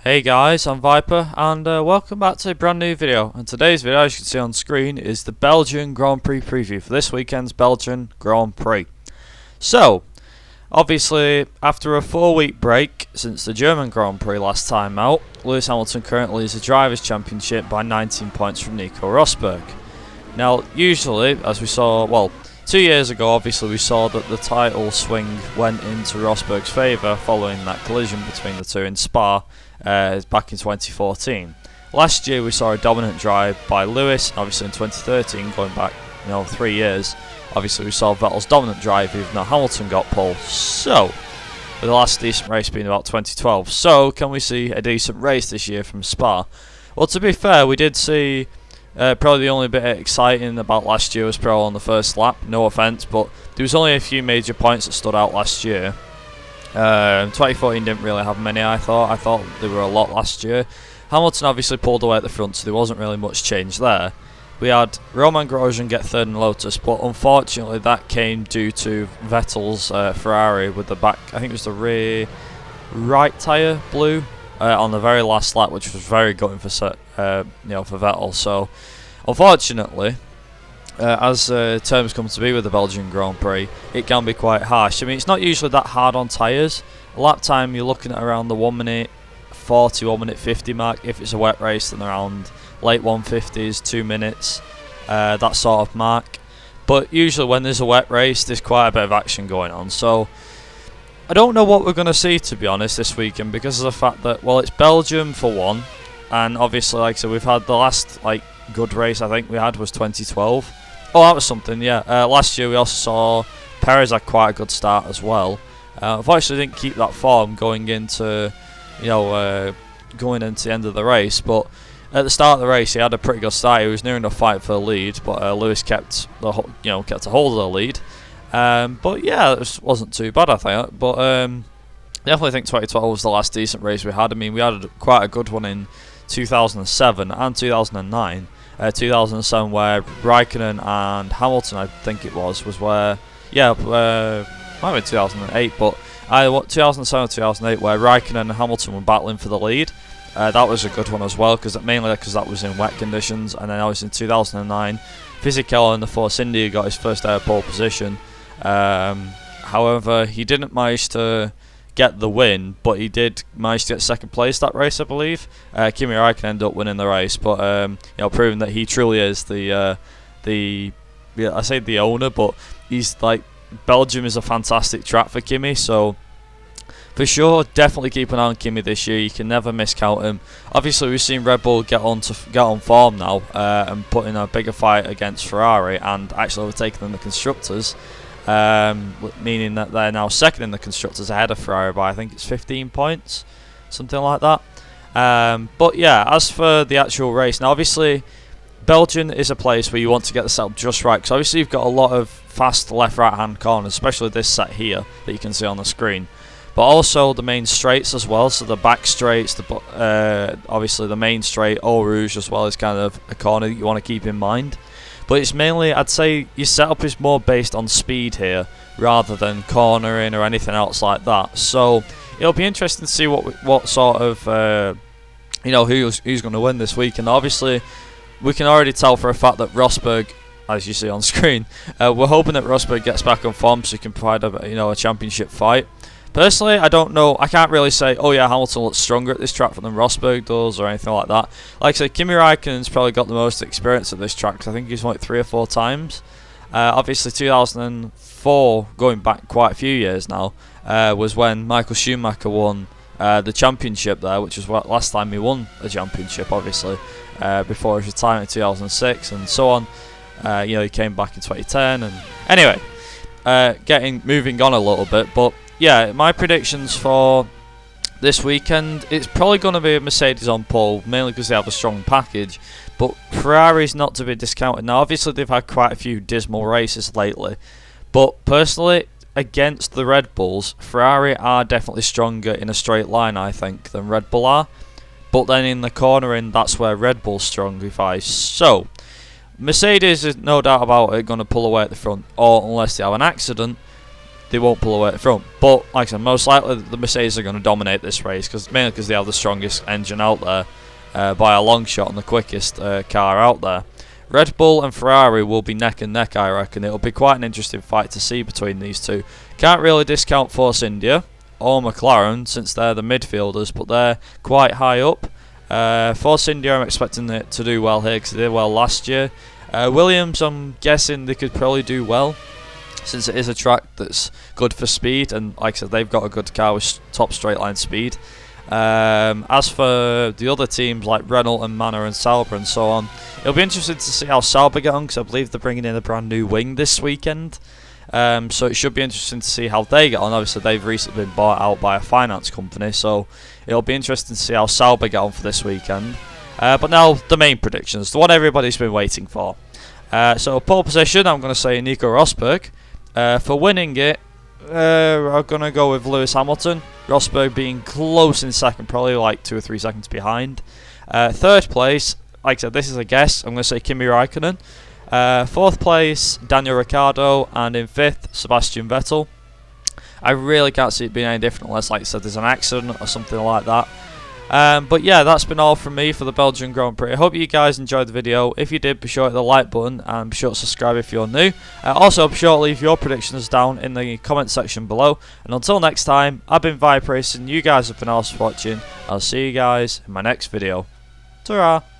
Hey guys, I'm Viper and welcome back to a brand new video. And today's video, as you can see on screen, is the Belgian Grand Prix preview for this weekend's Belgian Grand Prix. So, obviously, after a 4-week break since the German Grand Prix last time out, Lewis Hamilton currently leads the Drivers' Championship by 19 points from Nico Rosberg. Now, usually, as we saw, well, 2 years ago, obviously, we saw that the title swing went into Rosberg's favour following that collision between the two in Spa back in 2014. Last year, we saw a dominant drive by Lewis. Obviously, in 2013, going back 3 years, obviously we saw Vettel's dominant drive, even though Hamilton got pole. So, with the last decent race being about 2012, so can we see a decent race this year from Spa? Well, to be fair, we did see. Probably the only bit exciting about last year was probably on the first lap, no offence, but there was only a few major points that stood out last year. 2014 didn't really have many, I thought there were a lot last year. Hamilton obviously pulled away at the front, so there wasn't really much change there. We had Romain Grosjean get third in Lotus, but unfortunately that came due to Vettel's Ferrari with the back, I think it was the rear right tyre blew on the very last lap, which was very gutting for Vettel. So, unfortunately, as terms come to be with the Belgian Grand Prix, it can be quite harsh. I mean, it's not usually that hard on tyres. Lap time, you're looking at around the 1 minute 40, 1 minute 50 mark. If it's a wet race, then around late 150s, 2 minutes, that sort of mark. But usually when there's a wet race, there's quite a bit of action going on. So, I don't know what we're going to see, to be honest, this weekend, because of the fact that, well, it's Belgium for one, and obviously, like I said, we've had the last good race I think we had was 2012. Oh, that was something, yeah. Last year we also saw Perez had quite a good start as well. Unfortunately, didn't keep that form going into the end of the race, but at the start of the race he had a pretty good start. He was near enough fight for the lead, but Lewis kept a hold of the lead. But yeah, it wasn't too bad, I think. But definitely think 2012 was the last decent race we had. I mean, we had quite a good one in 2007 and 2009. 2007 where Raikkonen and Hamilton, I think it was where, might have been 2008, but 2007 or 2008 where Raikkonen and Hamilton were battling for the lead. That was a good one as well, mainly because that was in wet conditions. And then obviously in 2009, Fisichella in the Force India got his first ever pole position. However, he didn't manage to get the win, but he did manage to get second place that race, I believe. Kimi Raikkonen ended up winning the race, but proving that he truly is I say the owner, but he's Belgium is a fantastic track for Kimi, so for sure, definitely keep an eye on Kimi this year. You can never miscount him. Obviously, we've seen Red Bull get on form now and put in a bigger fight against Ferrari and actually overtaking them in the constructors. Meaning that they're now second in the constructors ahead of Ferrari by I think it's 15 points, something like that. But yeah, as for the actual race, now obviously Belgium is a place where you want to get the setup just right, because obviously you've got a lot of fast left right hand corners, especially this set here that you can see on the screen, but also the main straights as well. So the back straights, obviously the main straight, Eau Rouge as well, is kind of a corner that you want to keep in mind. But it's mainly, I'd say, your setup is more based on speed here rather than cornering or anything else like that. So it'll be interesting to see what sort of who's going to win this week. And obviously, we can already tell for a fact that Rosberg, as you see on screen, we're hoping that Rosberg gets back on form so he can provide a championship fight. Personally, I don't know. I can't really say, oh yeah, Hamilton looks stronger at this track than Rosberg does or anything like that. Like I said, Kimi Raikkonen's probably got the most experience at this track, 'cause I think he's won it 3 or 4 times. Obviously, 2004, going back quite a few years now, was when Michael Schumacher won the championship there, which was last time he won a championship, obviously, before his retirement in 2006 and so on. He came back in 2010. And anyway, moving on a little bit, but yeah, my predictions for this weekend, it's probably going to be a Mercedes on pole, mainly because they have a strong package, but Ferrari's not to be discounted. Now, obviously, they've had quite a few dismal races lately, but personally, against the Red Bulls, Ferrari are definitely stronger in a straight line, I think, than Red Bull are, but then in the cornering, that's where Red Bull's strong, so Mercedes is no doubt about it going to pull away at the front, or unless they have an accident. they won't pull away at the front. But like I said, most likely the Mercedes are going to dominate this race, mainly because they have the strongest engine out there by a long shot and the quickest car out there. Red Bull and Ferrari will be neck and neck, I reckon. It'll be quite an interesting fight to see between these two. Can't really discount Force India or McLaren since they're the midfielders, but they're quite high up. Force India, I'm expecting it to do well here because they did well last year. Williams, I'm guessing they could probably do well since it is a track that's good for speed, and like I said, they've got a good car with top straight line speed. As for the other teams like Renault and Manor and Sauber and so on, it'll be interesting to see how Sauber get on because I believe they're bringing in a brand new wing this weekend. So it should be interesting to see how they get on. Obviously, they've recently been bought out by a finance company, so it'll be interesting to see how Sauber get on for this weekend. But now the main predictions, the one everybody's been waiting for. So pole position, I'm going to say Nico Rosberg. For winning it, I'm going to go with Lewis Hamilton. Rosberg being close in second, probably like 2 or 3 seconds behind. Third place, like I said, this is a guess. I'm going to say Kimi Raikkonen. Fourth place, Daniel Ricciardo. And in fifth, Sebastian Vettel. I really can't see it being any different unless, like I said, there's an accident or something like that. But yeah, that's been all from me for the Belgian Grand Prix. I hope you guys enjoyed the video. If you did, be sure to hit the like button and be sure to subscribe if you're new. Also, be sure to leave your predictions down in the comment section below. And until next time, I've been Vibe Racing. You guys have been awesome for watching. I'll see you guys in my next video. Ta-ra!